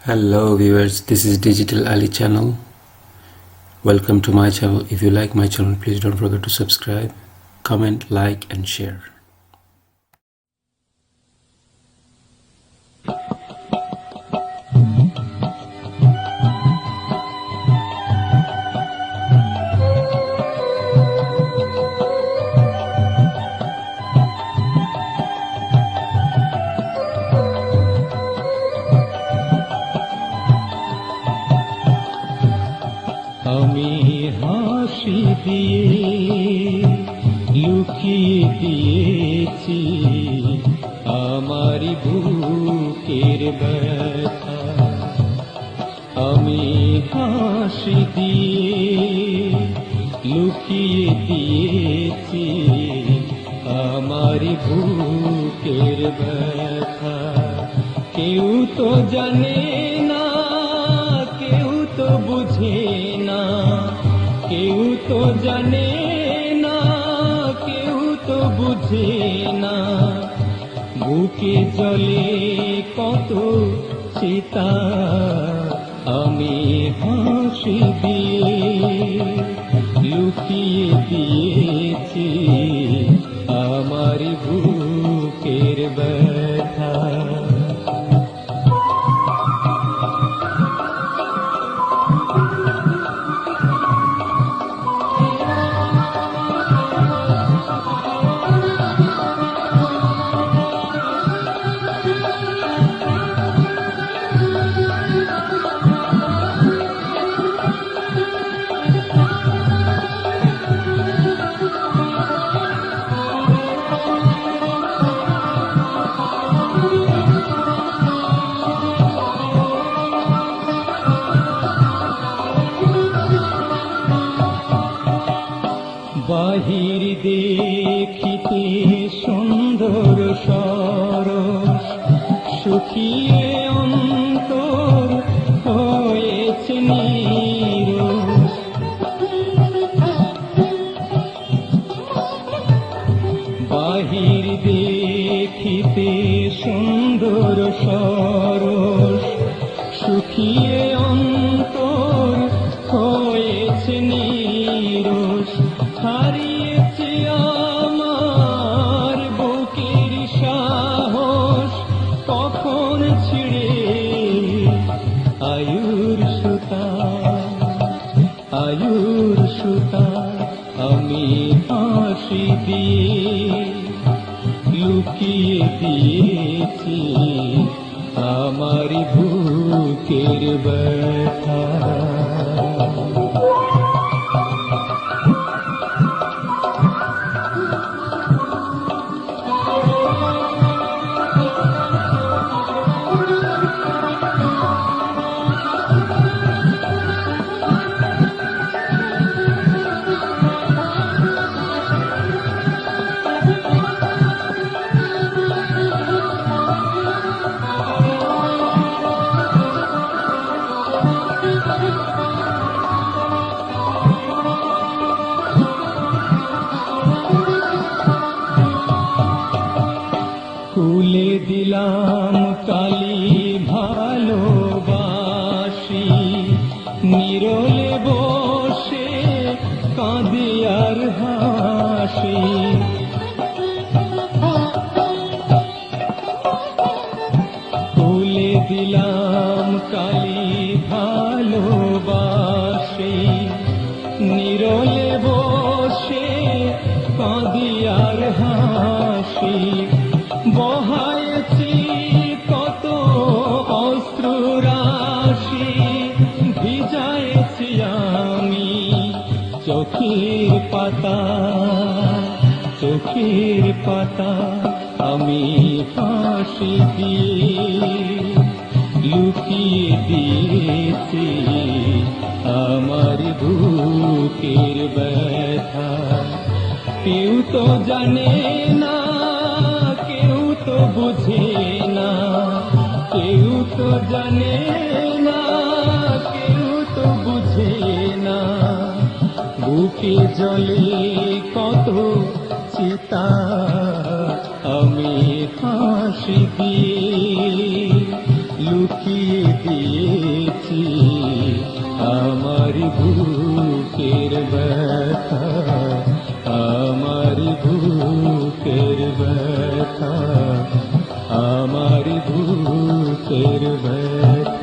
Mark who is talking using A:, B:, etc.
A: Hello viewers, this is Digital Ali channel. Welcome to my channel. If you like my channel, please don't forget to subscribe, comment, like and share.
B: আমি হাসি দিয়ে লুকিয়ে দিয়েছি আমার বুকের ব্যথা। আমি হাসি দিয়ে লুকিয়ে দিয়েছি আমার বুকের ব্যথা। কেউ তো জানে না, কেউ তো বুঝে না, কেউ তো জানে না, কেউ তো বুঝে না। বুকে জ্বলে কত চিতা, আমি হাসি দিয়ে লুকিয়ে দিয়েছি আমার বুকের ব্যথা। বাহির দেখিতে সুন্দর সরস, শুকিয়ে অন্তর হয়েছে নীরস। বাহির দেখিতে সুন্দর সরস, শুকিয়ে অন্তর হয়েছে নীরস। হারিয়েছি আমার বুকের সাহস, কখন ছিড়ে আয়ুর সুতা, আয়ুর সুতা। আমি হাসি দিয়ে লুকিয়ে দিয়েছি আমার বুকের ব্যথা। তুলে দিলাম কালি ভালোবাসি, নিরলে বসে কাঁদি আর হাসি। তুলে দিলাম কালি ভালোবাসি, নিরলে বসে কাঁদি আর হাসি। বহায়েছি কত অস্ত্র রাশি, ভিজায়েছি আমি চোখের পাতা, চোখের পাতা। আমি হাসি দিয়ে লুকিয়ে দিয়েছি আমার বুকের ব্যথা। কেউ তো জানে না, কেউ তো বুঝে না, কেউ তো জানে না, কেউ তো বুঝে না। বুকে জ্বলে কত চিতা, আমি হাসি দিয়ে লুকিয়ে দিয়ে আমার বুকের ব্যথা, আমার বুকের ব্যথা, আমার বুকের ব্যথা।